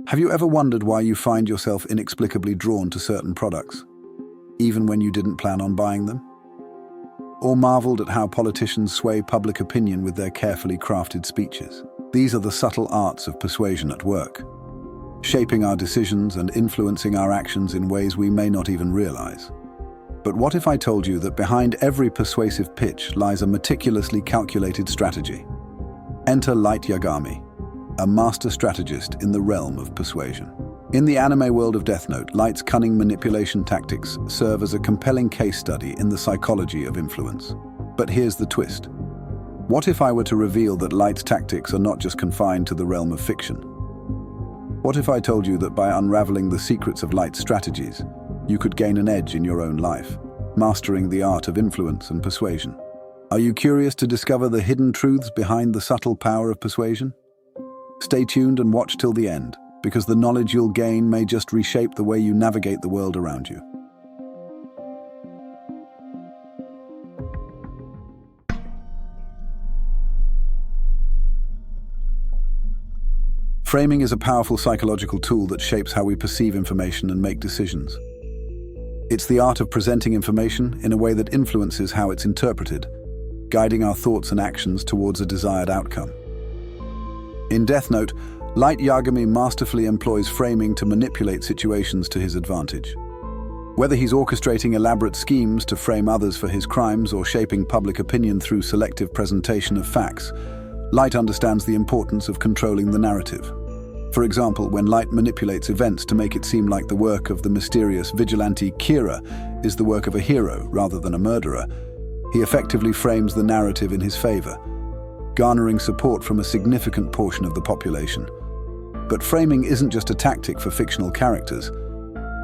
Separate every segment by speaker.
Speaker 1: Have you ever wondered why you find yourself inexplicably drawn to certain products, even when you didn't plan on buying them? Or marveled at how politicians sway public opinion with their carefully crafted speeches? These are the subtle arts of persuasion at work, shaping our decisions and influencing our actions in ways we may not even realize. But what if I told you that behind every persuasive pitch lies a meticulously calculated strategy? Enter Light Yagami, a master strategist in the realm of persuasion. In the anime world of Death Note, Light's cunning manipulation tactics serve as a compelling case study in the psychology of influence. But here's the twist. What if I were to reveal that Light's tactics are not just confined to the realm of fiction? What if I told you that by unraveling the secrets of Light's strategies, you could gain an edge in your own life, mastering the art of influence and persuasion? Are you curious to discover the hidden truths behind the subtle power of persuasion? Stay tuned and watch till the end, because the knowledge you'll gain may just reshape the way you navigate the world around you. Framing is a powerful psychological tool that shapes how we perceive information and make decisions. It's the art of presenting information in a way that influences how it's interpreted, guiding our thoughts and actions towards a desired outcome. In Death Note, Light Yagami masterfully employs framing to manipulate situations to his advantage. Whether he's orchestrating elaborate schemes to frame others for his crimes or shaping public opinion through selective presentation of facts, Light understands the importance of controlling the narrative. For example, when Light manipulates events to make it seem like the work of the mysterious vigilante Kira is the work of a hero rather than a murderer, he effectively frames the narrative in his favor, garnering support from a significant portion of the population. But framing isn't just a tactic for fictional characters.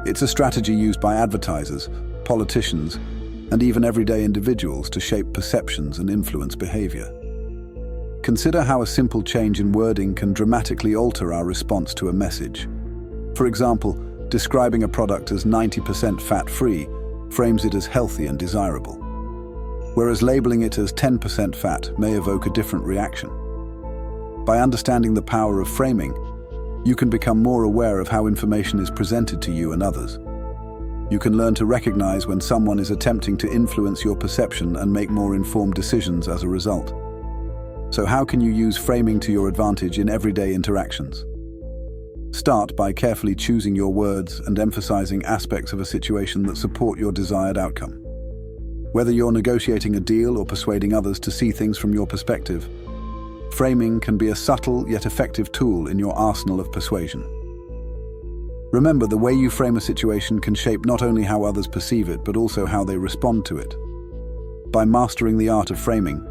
Speaker 1: It's a strategy used by advertisers, politicians, and even everyday individuals to shape perceptions and influence behavior. Consider how a simple change in wording can dramatically alter our response to a message. For example, describing a product as 90% fat-free frames it as healthy and desirable, whereas labeling it as 10% fat may evoke a different reaction. By understanding the power of framing, you can become more aware of how information is presented to you and others. You can learn to recognize when someone is attempting to influence your perception and make more informed decisions as a result. So how can you use framing to your advantage in everyday interactions? Start by carefully choosing your words and emphasizing aspects of a situation that support your desired outcome. Whether you're negotiating a deal or persuading others to see things from your perspective, framing can be a subtle yet effective tool in your arsenal of persuasion. Remember, the way you frame a situation can shape not only how others perceive it, but also how they respond to it. By mastering the art of framing,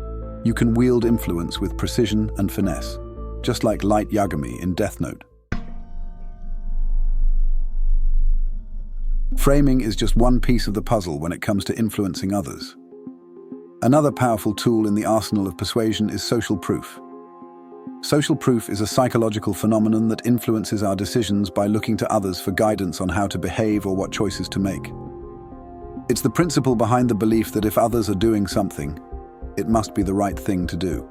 Speaker 1: you can wield influence with precision and finesse, just like Light Yagami in Death Note. Framing is just one piece of the puzzle when it comes to influencing others. Another powerful tool in the arsenal of persuasion is social proof. Social proof is a psychological phenomenon that influences our decisions by looking to others for guidance on how to behave or what choices to make. It's the principle behind the belief that if others are doing something, it must be the right thing to do.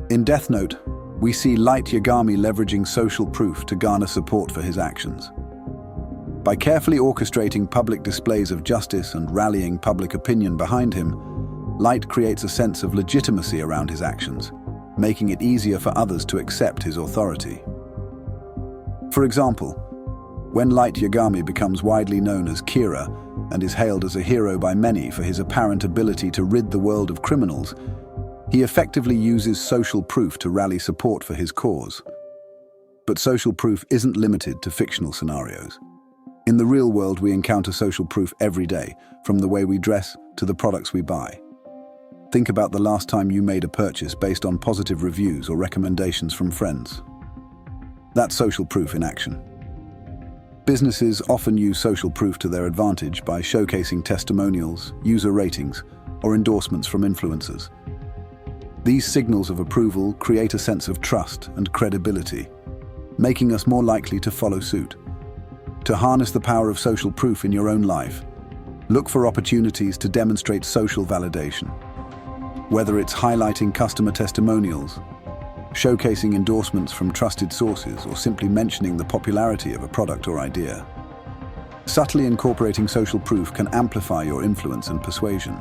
Speaker 1: In Death Note, we see Light Yagami leveraging social proof to garner support for his actions. By carefully orchestrating public displays of justice and rallying public opinion behind him, Light creates a sense of legitimacy around his actions, making it easier for others to accept his authority. For example, when Light Yagami becomes widely known as Kira and is hailed as a hero by many for his apparent ability to rid the world of criminals, he effectively uses social proof to rally support for his cause. But social proof isn't limited to fictional scenarios. In the real world, we encounter social proof every day, from the way we dress to the products we buy. Think about the last time you made a purchase based on positive reviews or recommendations from friends. That's social proof in action. Businesses often use social proof to their advantage by showcasing testimonials, user ratings, or endorsements from influencers. These signals of approval create a sense of trust and credibility, making us more likely to follow suit. To harness the power of social proof in your own life, look for opportunities to demonstrate social validation. Whether it's highlighting customer testimonials, showcasing endorsements from trusted sources or simply mentioning the popularity of a product or idea. Subtly incorporating social proof can amplify your influence and persuasion.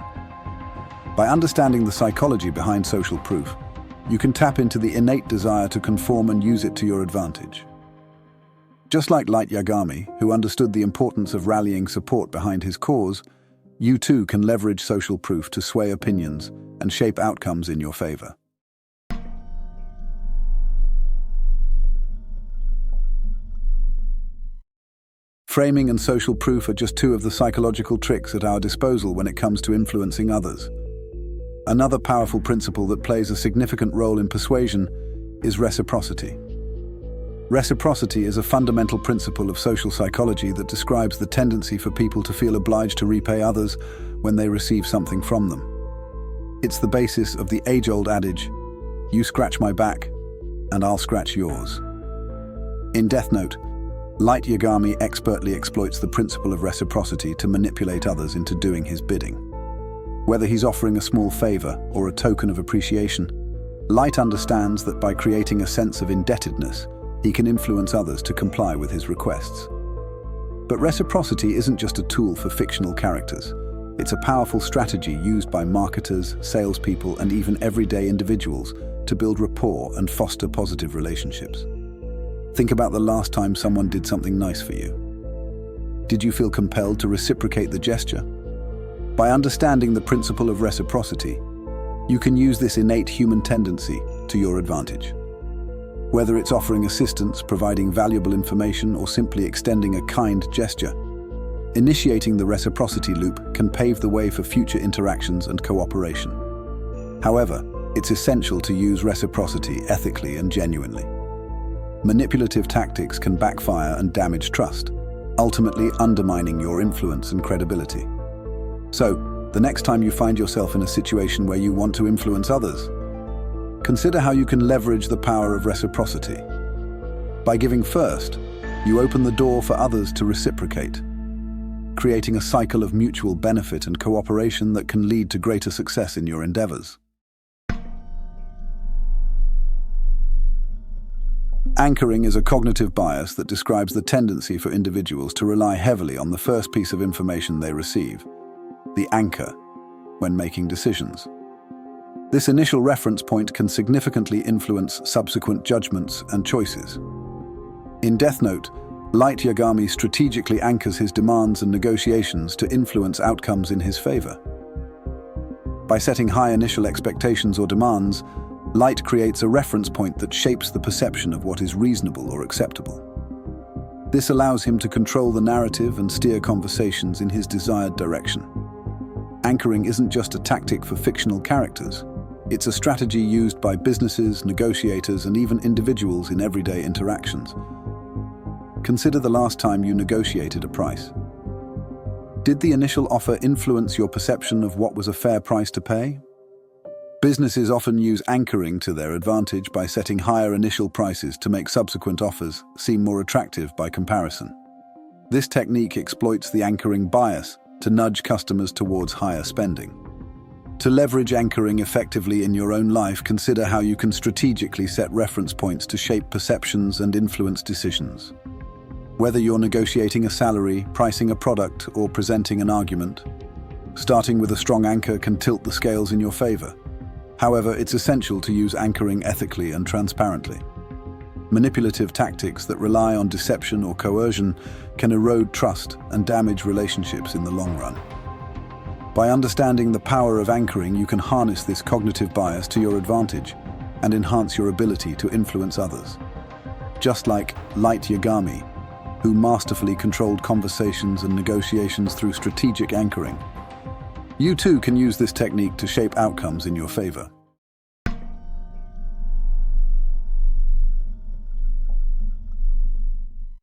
Speaker 1: By understanding the psychology behind social proof, you can tap into the innate desire to conform and use it to your advantage. Just like Light Yagami, who understood the importance of rallying support behind his cause, you too can leverage social proof to sway opinions and shape outcomes in your favor. Framing and social proof are just two of the psychological tricks at our disposal when it comes to influencing others. Another powerful principle that plays a significant role in persuasion is reciprocity. Reciprocity is a fundamental principle of social psychology that describes the tendency for people to feel obliged to repay others when they receive something from them. It's the basis of the age-old adage, "You scratch my back, and I'll scratch yours." In Death Note, Light Yagami expertly exploits the principle of reciprocity to manipulate others into doing his bidding. Whether he's offering a small favor or a token of appreciation, Light understands that by creating a sense of indebtedness, he can influence others to comply with his requests. But reciprocity isn't just a tool for fictional characters. It's a powerful strategy used by marketers, salespeople, and even everyday individuals to build rapport and foster positive relationships. Think about the last time someone did something nice for you. Did you feel compelled to reciprocate the gesture? By understanding the principle of reciprocity, you can use this innate human tendency to your advantage. Whether it's offering assistance, providing valuable information, or simply extending a kind gesture, initiating the reciprocity loop can pave the way for future interactions and cooperation. However, it's essential to use reciprocity ethically and genuinely. Manipulative tactics can backfire and damage trust, ultimately undermining your influence and credibility. So, the next time you find yourself in a situation where you want to influence others, consider how you can leverage the power of reciprocity. By giving first, you open the door for others to reciprocate, creating a cycle of mutual benefit and cooperation that can lead to greater success in your endeavors. Anchoring is a cognitive bias that describes the tendency for individuals to rely heavily on the first piece of information they receive, the anchor, when making decisions. This initial reference point can significantly influence subsequent judgments and choices. In Death Note, Light Yagami strategically anchors his demands and negotiations to influence outcomes in his favor. By setting high initial expectations or demands, Light creates a reference point that shapes the perception of what is reasonable or acceptable. This allows him to control the narrative and steer conversations in his desired direction. Anchoring isn't just a tactic for fictional characters. It's a strategy used by businesses, negotiators, and even individuals in everyday interactions. Consider the last time you negotiated a price. Did the initial offer influence your perception of what was a fair price to pay? Businesses often use anchoring to their advantage by setting higher initial prices to make subsequent offers seem more attractive by comparison. This technique exploits the anchoring bias to nudge customers towards higher spending. To leverage anchoring effectively in your own life, consider how you can strategically set reference points to shape perceptions and influence decisions. Whether you're negotiating a salary, pricing a product, or presenting an argument, starting with a strong anchor can tilt the scales in your favor. However, it's essential to use anchoring ethically and transparently. Manipulative tactics that rely on deception or coercion can erode trust and damage relationships in the long run. By understanding the power of anchoring, you can harness this cognitive bias to your advantage and enhance your ability to influence others. Just like Light Yagami, who masterfully controlled conversations and negotiations through strategic anchoring, you too can use this technique to shape outcomes in your favor.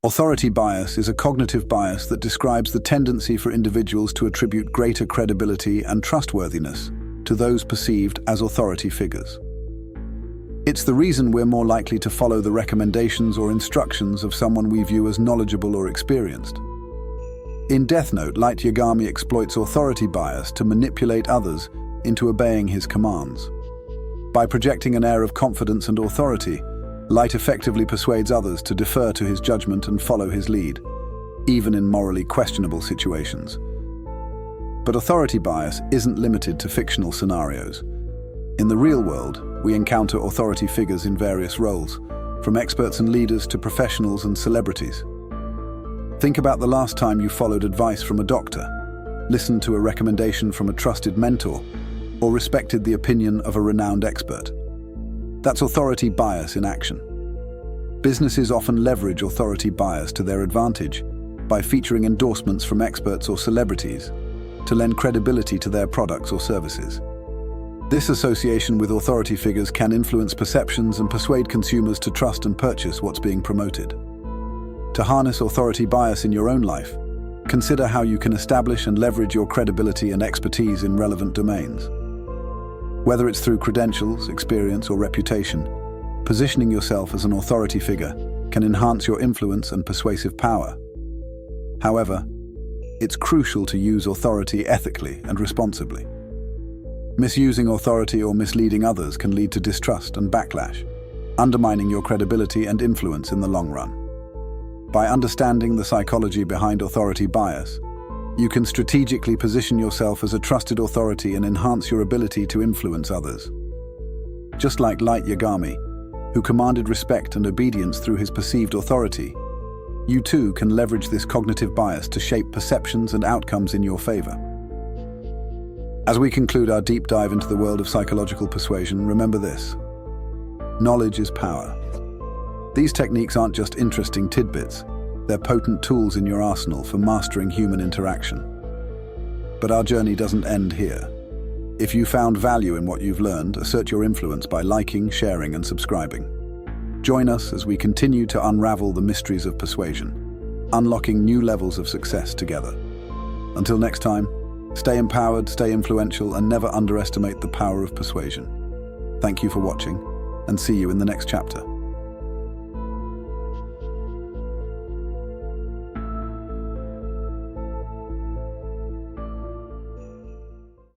Speaker 1: Authority bias is a cognitive bias that describes the tendency for individuals to attribute greater credibility and trustworthiness to those perceived as authority figures. It's the reason we're more likely to follow the recommendations or instructions of someone we view as knowledgeable or experienced. In Death Note, Light Yagami exploits authority bias to manipulate others into obeying his commands. By projecting an air of confidence and authority, Light effectively persuades others to defer to his judgment and follow his lead, even in morally questionable situations. But authority bias isn't limited to fictional scenarios. In the real world, we encounter authority figures in various roles, from experts and leaders to professionals and celebrities. Think about the last time you followed advice from a doctor, listened to a recommendation from a trusted mentor, or respected the opinion of a renowned expert. That's authority bias in action. Businesses often leverage authority bias to their advantage by featuring endorsements from experts or celebrities to lend credibility to their products or services. This association with authority figures can influence perceptions and persuade consumers to trust and purchase what's being promoted. To harness authority bias in your own life, consider how you can establish and leverage your credibility and expertise in relevant domains. Whether it's through credentials, experience, or reputation, positioning yourself as an authority figure can enhance your influence and persuasive power. However, it's crucial to use authority ethically and responsibly. Misusing authority or misleading others can lead to distrust and backlash, undermining your credibility and influence in the long run. By understanding the psychology behind authority bias, you can strategically position yourself as a trusted authority and enhance your ability to influence others. Just like Light Yagami, who commanded respect and obedience through his perceived authority, you too can leverage this cognitive bias to shape perceptions and outcomes in your favor. As we conclude our deep dive into the world of psychological persuasion, remember this: knowledge is power. These techniques aren't just interesting tidbits, they're potent tools in your arsenal for mastering human interaction. But our journey doesn't end here. If you found value in what you've learned, assert your influence by liking, sharing, and subscribing. Join us as we continue to unravel the mysteries of persuasion, unlocking new levels of success together. Until next time, stay empowered, stay influential, and never underestimate the power of persuasion. Thank you for watching, and see you in the next chapter.